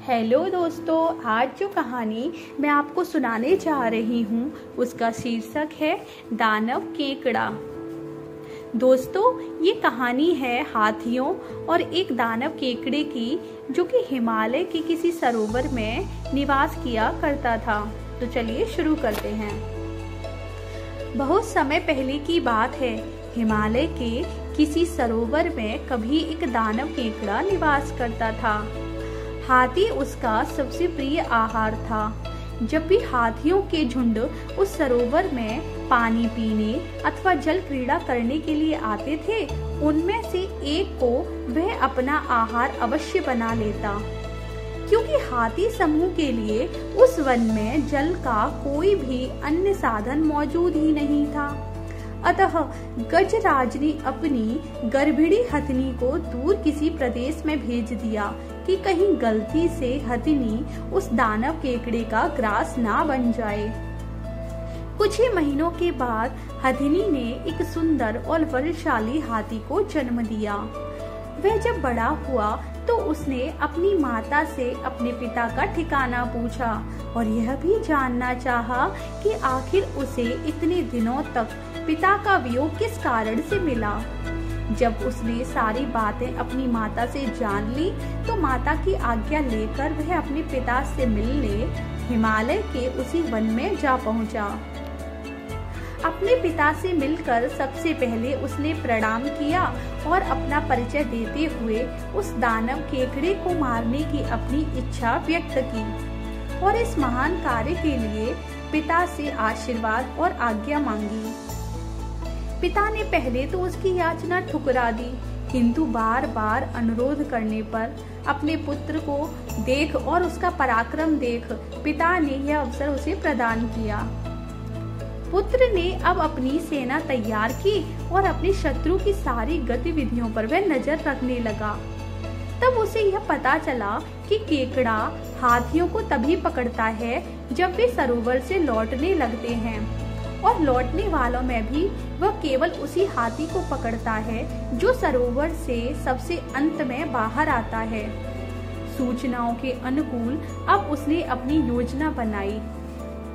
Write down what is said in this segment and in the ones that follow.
Hello दोस्तों, आज जो कहानी मैं आपको सुनाने जा रही हूँ उसका शीर्षक है दानव केकड़ा। दोस्तों, ये कहानी है हाथियों और एक दानव केकड़े की, जो कि हिमालय के किसी सरोवर में निवास किया करता था। तो चलिए शुरू करते हैं। बहुत समय पहले की बात है। हिमालय के किसी सरोवर में कभी एक दानव केकड़ा निवास करता था। हाथी उसका सबसे प्रिय आहार था। जब भी हाथियों के झुंड उस सरोवर में पानी पीने अथवा जल क्रीड़ा करने के लिए आते थे, उनमें से एक को वह अपना आहार अवश्य बना लेता, क्योंकि हाथी समूह के लिए उस वन में जल का कोई भी अन्य साधन मौजूद ही नहीं था। अतः गजराज ने अपनी गर्भिणी हथिनी को दूर किसी प्रदेश में भेज दिया कि कहीं गलती से हथिनी उस दानव केकड़े का ग्रास ना बन जाए। कुछ ही महीनों के बाद हथिनी ने एक सुंदर और बलशाली हाथी को जन्म दिया। वह जब बड़ा हुआ तो उसने अपनी माता से अपने पिता का ठिकाना पूछा और यह भी जानना चाहा कि आखिर उसे इतने दिनों तक पिता का वियोग किस कारण से मिला। जब उसने सारी बातें अपनी माता से जान ली तो माता की आज्ञा लेकर वह अपने पिता से मिलने हिमालय के उसी वन में जा पहुंचा। अपने पिता से मिलकर सबसे पहले उसने प्रणाम किया और अपना परिचय देते हुए उस दानव केकड़े को मारने की अपनी इच्छा व्यक्त की और इस महान कार्य के लिए पिता से आशीर्वाद और आज्ञा मांगी। पिता ने पहले तो उसकी याचना ठुकरा दी, किंतु बार बार अनुरोध करने पर अपने पुत्र को देख और उसका पराक्रम देख पिता ने यह अवसर उसे प्रदान किया। पुत्र ने अब अपनी सेना तैयार की और अपने शत्रु की सारी गतिविधियों पर वह नजर रखने लगा। तब उसे यह पता चला कि केकड़ा हाथियों को तभी पकड़ता है जब वे सरोवर से लौटने लगते हैं, और लौटने वालों में भी वह केवल उसी हाथी को पकड़ता है जो सरोवर से सबसे अंत में बाहर आता है। सूचनाओं के अनुकूल अब उसने अपनी योजना बनाई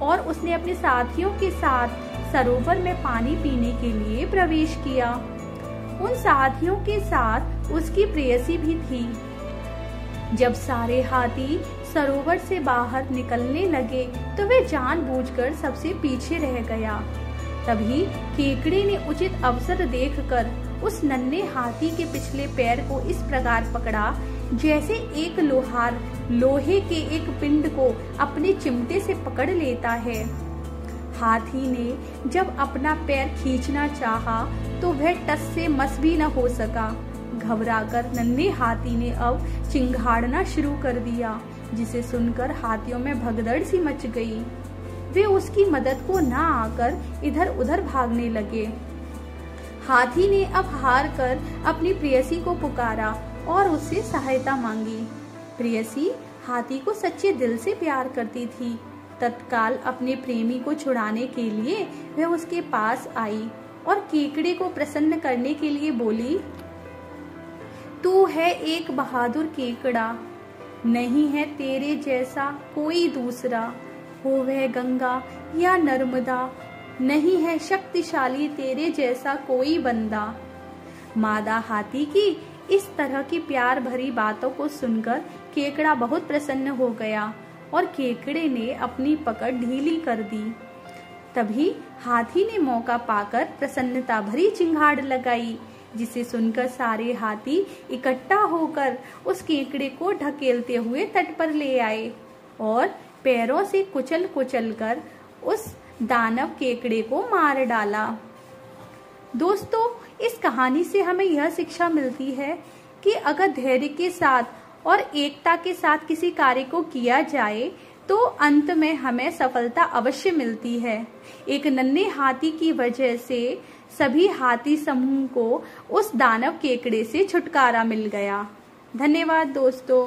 और उसने अपने साथियों के साथ सरोवर में पानी पीने के लिए प्रवेश किया। उन साथियों के साथ उसकी प्रेयसी भी थी। जब सारे हाथी सरोवर से बाहर निकलने लगे तो वह जानबूझकर सबसे पीछे रह गया। तभी केकड़े ने उचित अवसर देखकर उस नन्हे हाथी के पिछले पैर को इस प्रकार पकड़ा जैसे एक लोहार लोहे के एक पिंड को अपने चिमटे से पकड़ लेता है। हाथी ने जब अपना पैर खींचना चाहा तो वह टस से मस भी न हो सका। घबराकर नन्हे हाथी ने अब चिंघाड़ना शुरू कर दिया, जिसे सुनकर हाथियों में भगदड़ सी मच गई। वे उसकी मदद को ना आकर इधर उधर भागने लगे। हाथी ने अब हार कर अपनी प्रेयसी को पुकारा और उससे सहायता मांगी। प्रेयसी हाथी को सच्चे दिल से प्यार करती थी। तत्काल अपने प्रेमी को छुड़ाने के लिए वह उसके पास आई और केकड़े को प्रसन्न करने के लिए बोली, तू है एक बहादुर केकड़ा, नहीं है तेरे जैसा कोई दूसरा। हो वह गंगा या नर्मदा, नहीं है शक्तिशाली तेरे जैसा कोई बंदा। मादा हाथी की इस तरह की प्यार भरी बातों को सुनकर केकड़ा बहुत प्रसन्न हो गया और केकड़े ने अपनी पकड़ ढीली कर दी। तभी हाथी ने मौका पाकर प्रसन्नता भरी चिंगाड़ लगाई, जिसे सुनकर सारे हाथी इकट्ठा होकर उस केकड़े को ढकेलते हुए तट पर ले आए और पैरों से कुचल कुचल कर उस दानव केकड़े को मार डाला। दोस्तों, इस कहानी से हमें यह शिक्षा मिलती है कि अगर धैर्य के साथ और एकता के साथ किसी कार्य को किया जाए तो अंत में हमें सफलता अवश्य मिलती है। एक नन्हे हाथी की वजह से सभी हाथी समूह को उस दानव केकड़े से छुटकारा मिल गया। धन्यवाद दोस्तों।